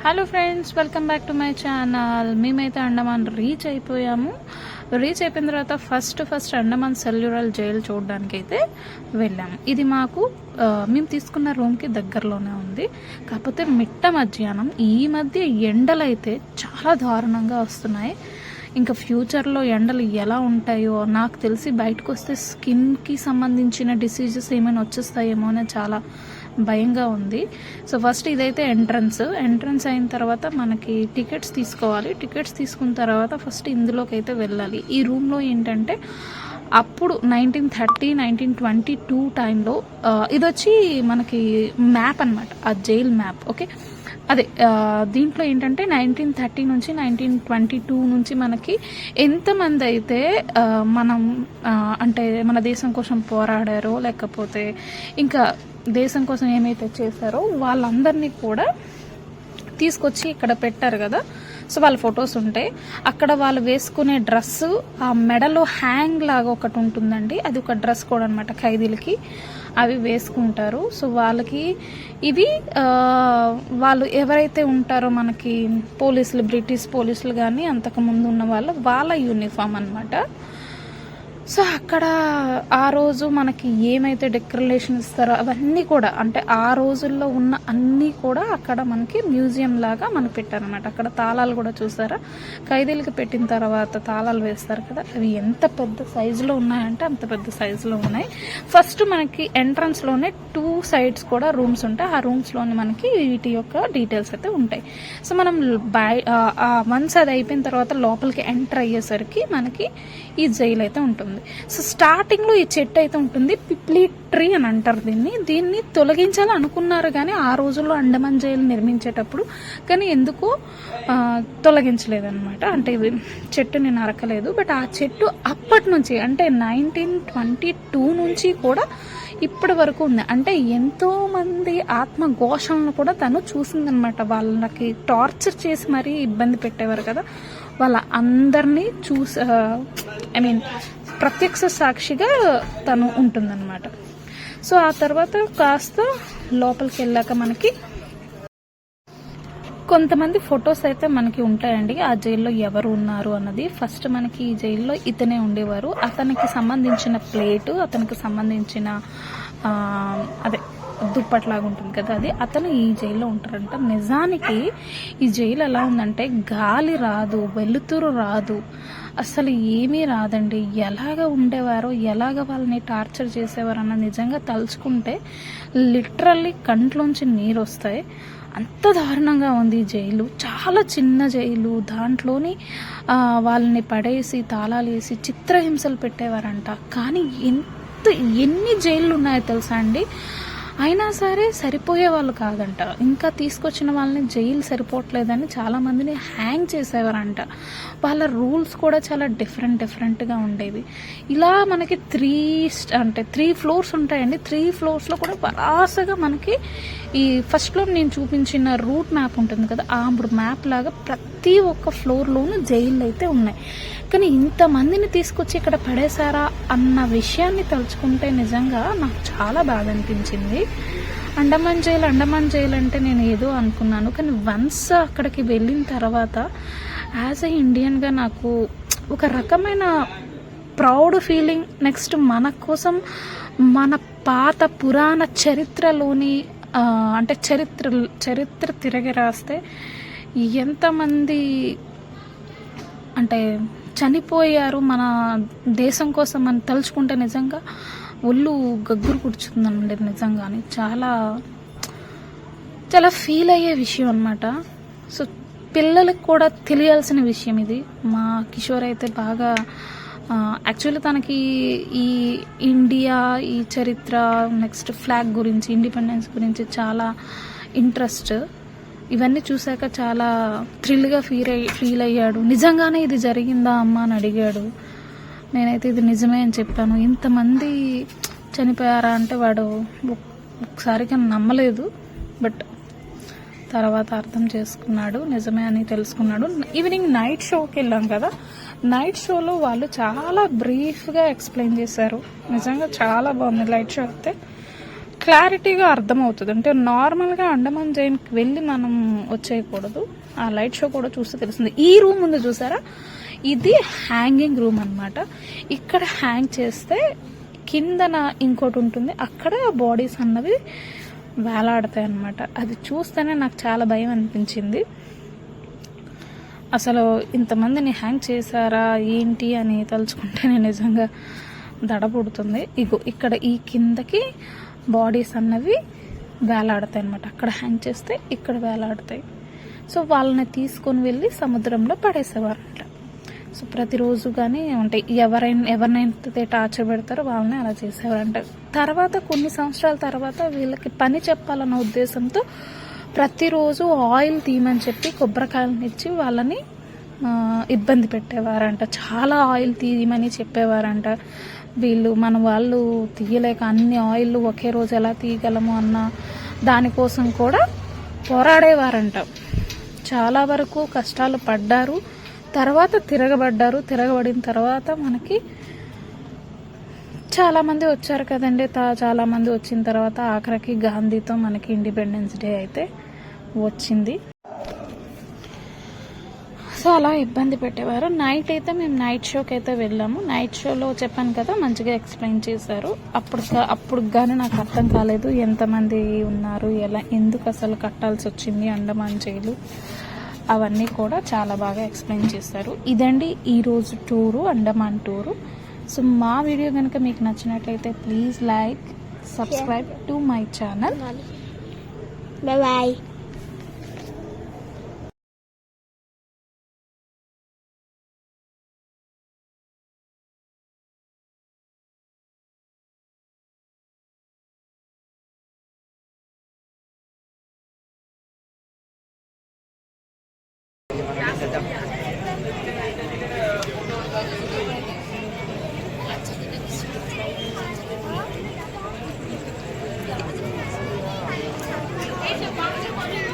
Hello friends, welcome back to my channel. మేమైతే Andaman reach అయిపోయాము. Reach అయిపోయిన తర్వాత ఫస్ట్ అండమాన్ సెల్యులర్ జైల్ చూడడానికి అయితే వెళ్ళాము. ఇది మాకు మేము తీసుకున్న రూమ్కి దగ్గరలోనే ఉంది. కాకపోతే మిట్ట మధ్యాహ్నం ఈ మధ్య ఎండలు అయితే చాలా దారుణంగా వస్తున్నాయి. ఇంకా ఫ్యూచర్లో ఎండలు ఎలా ఉంటాయో నాకు తెలిసి బయటకు వస్తే స్కిన్కి సంబంధించిన డిసీజెస్ ఏమైనా వచ్చేస్తాయేమో అని చాలా భయంగా ఉంది. సో ఫస్ట్ ఇదైతే ఎంట్రన్స్ అయిన తర్వాత మనకి టికెట్స్ తీసుకోవాలి. టికెట్స్ తీసుకున్న తర్వాత ఫస్ట్ ఇందులోకి అయితే వెళ్ళాలి. ఈ రూమ్లో ఏంటంటే అప్పుడు 1930, 1922 టైంలో ఇది వచ్చి మనకి మ్యాప్ అనమాట, ఆ జైల్ మ్యాప్. ఓకే, అదే దీంట్లో ఏంటంటే 1930 నుంచి 1922 నుంచి మనకి ఎంతమంది అయితే మనం అంటే మన దేశం కోసం పోరాడారో, లేకపోతే ఇంకా దేశం కోసం ఏమైతే చేశారో వాళ్ళందరినీ కూడా తీసుకొచ్చి ఇక్కడ పెట్టారు కదా. సో వాళ్ళ ఫొటోస్ ఉంటాయి అక్కడ. వాళ్ళు వేసుకునే డ్రెస్సు, ఆ మెడలో హ్యాంగ్ లాగా ఒకటి ఉంటుందండి, అది ఒక డ్రెస్ కోడ్ అనమాట ఖైదీలకి. అవి వేసుకుంటారు. సో వాళ్ళకి ఇవి వాళ్ళు ఎవరైతే ఉంటారో మనకి పోలీసులు, బ్రిటిష్ పోలీసులు కానీ అంతకుముందు ఉన్న వాళ్ళ యూనిఫామ్ అనమాట. సో అక్కడ ఆ రోజు మనకి ఏమైతే డెకరేషన్ ఇస్తారో అవన్నీ కూడా, అంటే ఆ రోజుల్లో ఉన్న అన్నీ కూడా అక్కడ మనకి మ్యూజియం లాగా మనకు పెట్టారనమాట. అక్కడ తాళాలు కూడా చూసారా, ఖైదీలకి పెట్టిన తర్వాత తాళాలు వేస్తారు కదా, అవి ఎంత పెద్ద సైజులో ఉన్నాయంటే అంత పెద్ద సైజులో ఉన్నాయి. ఫస్ట్ మనకి ఎంట్రన్స్లోనే 2 సైడ్స్ కూడా రూమ్స్ ఉంటాయి. ఆ రూమ్స్లోని మనకి వీటి యొక్క డీటెయిల్స్ అయితే ఉంటాయి. సో మనం వన్స్ అది అయిపోయిన తర్వాత లోపలికి ఎంటర్ అయ్యేసరికి మనకి ఈ జైలు అయితే ఉంటుంది. సో స్టార్టింగ్లో ఈ చెట్టు అయితే ఉంటుంది, పిప్లీ ట్రీ అని అంటారు దీన్ని తొలగించాలని అనుకున్నారు కానీ ఆ రోజుల్లో అండమాన్ జైలు నిర్మించేటప్పుడు కానీ ఎందుకో తొలగించలేదన్నమాట. అంటే చెట్టుని నరకలేదు. బట్ ఆ చెట్టు అప్పటి నుంచి అంటే 1922 నుంచి కూడా ఇప్పటి వరకు ఉంది. అంటే ఎంతో మంది ఆత్మఘోషలను కూడా తను చూసిందనమాట. వాళ్ళకి టార్చర్ చేసి మరీ ఇబ్బంది పెట్టేవారు కదా, వాళ్ళ అందరినీ ప్రత్యక్ష సాక్షిగా తను ఉంటుందన్నమాట. సో ఆ తర్వాత కాస్త లోపలికి వెళ్ళాక మనకి కొంతమంది ఫొటోస్ అయితే మనకి ఉంటాయండి, ఆ జైల్లో ఎవరు ఉన్నారు అన్నది. ఫస్ట్ మనకి ఈ జైల్లో ఇతనే ఉండేవారు. అతనికి సంబంధించిన ప్లేటు, అతనికి సంబంధించిన అదే దుప్పట్లాగా ఉంటుంది కదా, అది అతను ఈ జైల్లో ఉంటారంట. నిజానికి ఈ జైలు ఎలా ఉందంటే గాలి రాదు, వెలుతురు రాదు, అసలు ఏమీ రాదండి. ఎలాగ ఉండేవారో, ఎలాగ వాళ్ళని టార్చర్ చేసేవారు అన్న నిజంగా తలుచుకుంటే లిటరల్లీ కంట్లోంచి నీరు వస్తాయి. అంత దారుణంగా ఉంది ఈ జైలు. చాలా చిన్న జైలు, దాంట్లోని వాళ్ళని పడేసి తాళాలు వేసి చిత్రహింసలు పెట్టేవారంట. కానీ ఎన్ని జైళ్ళు ఉన్నాయో తెలుసా అండి, అయినా సరే సరిపోయే వాళ్ళు కాదంట. ఇంకా తీసుకొచ్చిన వాళ్ళని జైలు సరిపోవట్లేదని చాలా మందిని హ్యాంగ్ చేసేవారంట. వాళ్ళ రూల్స్ కూడా చాలా డిఫరెంట్గా ఉండేవి. ఇలా మనకి 3 ఫ్లోర్స్ ఉంటాయండి. 3 ఫ్లోర్స్లో కూడా వరాసగా మనకి ఈ ఫస్ట్లో నేను చూపించిన రూట్ మ్యాప్ ఉంటుంది కదా, ఆ మ్యాప్ లాగా ప్రతి ఒక్క ఫ్లోర్లోనూ జైళ్ళు అయితే ఉన్నాయి. కానీ ఇంతమందిని తీసుకొచ్చి ఇక్కడ పడేశారా అన్న విషయాన్ని తలుచుకుంటే నిజంగా నాకు చాలా బాధ అనిపించింది. అండమాన్ జైలు అంటే నేను ఏదో అనుకున్నాను, కానీ వన్స్ అక్కడికి వెళ్ళిన తర్వాత యాజ్ ఎ ఇండియన్గా నాకు ఒక రకమైన ప్రౌడ్ ఫీలింగ్. నెక్స్ట్ మన కోసం మన పాత పురాణ చరిత్రలోని అంటే చరిత్ర తిరగి రాస్తే ఎంతమంది అంటే చనిపోయారు మన దేశం కోసం అని తలుచుకుంటే నిజంగా ఒళ్ళు గగ్గురు కూర్చుందండి. నిజంగానే చాలా చాలా ఫీల్ అయ్యే విషయం అనమాట. సో పిల్లలకు కూడా తెలియాల్సిన విషయం ఇది. మా కిషోర్ అయితే బాగా యాక్చువల్లీ తనకి ఈ ఇండియా, ఈ చరిత్ర, నెక్స్ట్ ఫ్లాగ్ గురించి, ఇండిపెండెన్స్ గురించి చాలా ఇంట్రెస్ట్. ఇవన్నీ చూశాక చాలా థ్రిల్గా ఫీల్ అయ్యాడు. నిజంగానే ఇది జరిగిందా అమ్మ అని అడిగాడు. నేనైతే ఇది నిజమే అని చెప్పాను. ఇంతమంది చనిపోయారా అంటే వాడు ఒకసారిగా నమ్మలేదు. బట్ తర్వాత అర్థం చేసుకున్నాడు, నిజమే అని తెలుసుకున్నాడు. ఈవినింగ్ నైట్ షోకి వెళ్ళాం కదా, నైట్ షోలో వాళ్ళు చాలా బ్రీఫ్గా ఎక్స్ప్లెయిన్ చేశారు. నిజంగా చాలా బాగుంది నైట్ షో అయితే. క్లారిటీగా అర్థమవుతుంది. అంటే నార్మల్గా అండమాన్ జైన్కి వెళ్ళి మనం వచ్చేయకూడదు. ఆ లైట్ షో కూడా చూస్తే తెలుస్తుంది. ఈ రూమ్ ఉంది చూసారా, ఇది హ్యాంగింగ్ రూమ్ అన్నమాట. ఇక్కడ హ్యాంగ్ చేస్తే కిందన ఇంకోటి ఉంటుంది, అక్కడ బాడీస్ అన్నవి వేలాడతాయి అన్నమాట. అది చూస్తేనే నాకు చాలా భయం అనిపించింది. అసలు ఇంతమందిని హ్యాంగ్ చేశారా ఏంటి అని తలుచుకుంటే నేను నిజంగా దడ పుడుతుంది. ఇగో ఇక్కడ ఈ కిందకి బాడీస్ అన్నవి వేలాడతాయి అన్నమాట. అక్కడ హ్యాంగ్ చేస్తే ఇక్కడ వేలాడతాయి. సో వాళ్ళని తీసుకొని వెళ్ళి సముద్రంలో పడేసేవారంట. సో ప్రతిరోజు కానీ అంటే ఎవరినైతే టార్చర్ పెడతారో వాళ్ళని అలా చేసేవారంట. తర్వాత కొన్ని సంవత్సరాల తర్వాత వీళ్ళకి పని చెప్పాలన్న ఉద్దేశంతో ప్రతిరోజు ఆయిల్ తీయమని చెప్పి కొబ్బరికాయలను ఇచ్చి వాళ్ళని ఇబ్బంది పెట్టేవారంట. చాలా ఆయిల్ తీయమని చెప్పేవారంట. మన వాళ్ళు తీయలేక అన్ని ఆయిల్ ఒకే రోజు ఎలా తీయగలము అన్న దానికోసం కూడా పోరాడేవారంట. చాలా వరకు కష్టాలు పడ్డారు. తర్వాత తిరగబడిన తర్వాత మనకి చాలామంది వచ్చారు కదండి. చాలామంది వచ్చిన తర్వాత ఆఖరికి గాంధీతో మనకి ఇండిపెండెన్స్ డే అయితే వచ్చింది. సో అలా ఇబ్బంది పెట్టేవారు. నైట్ అయితే మేము నైట్ షోకి అయితే వెళ్ళాము. నైట్ షోలో చెప్పాను కదా, మంచిగా ఎక్స్ప్లెయిన్ చేశారు. అప్పుడు కానీ నాకు అర్థం కాలేదు ఎంతమంది ఉన్నారు, ఎందుకు అసలు కట్టాల్సి వచ్చింది అండమాన్ జైలు, అవన్నీ కూడా చాలా బాగా ఎక్స్ప్లెయిన్ చేశారు. ఇదండి ఈరోజు టూరు, అండమాన్ టూరు. సో మా వీడియో కనుక మీకు నచ్చినట్లయితే please like, subscribe to my channel. Bye.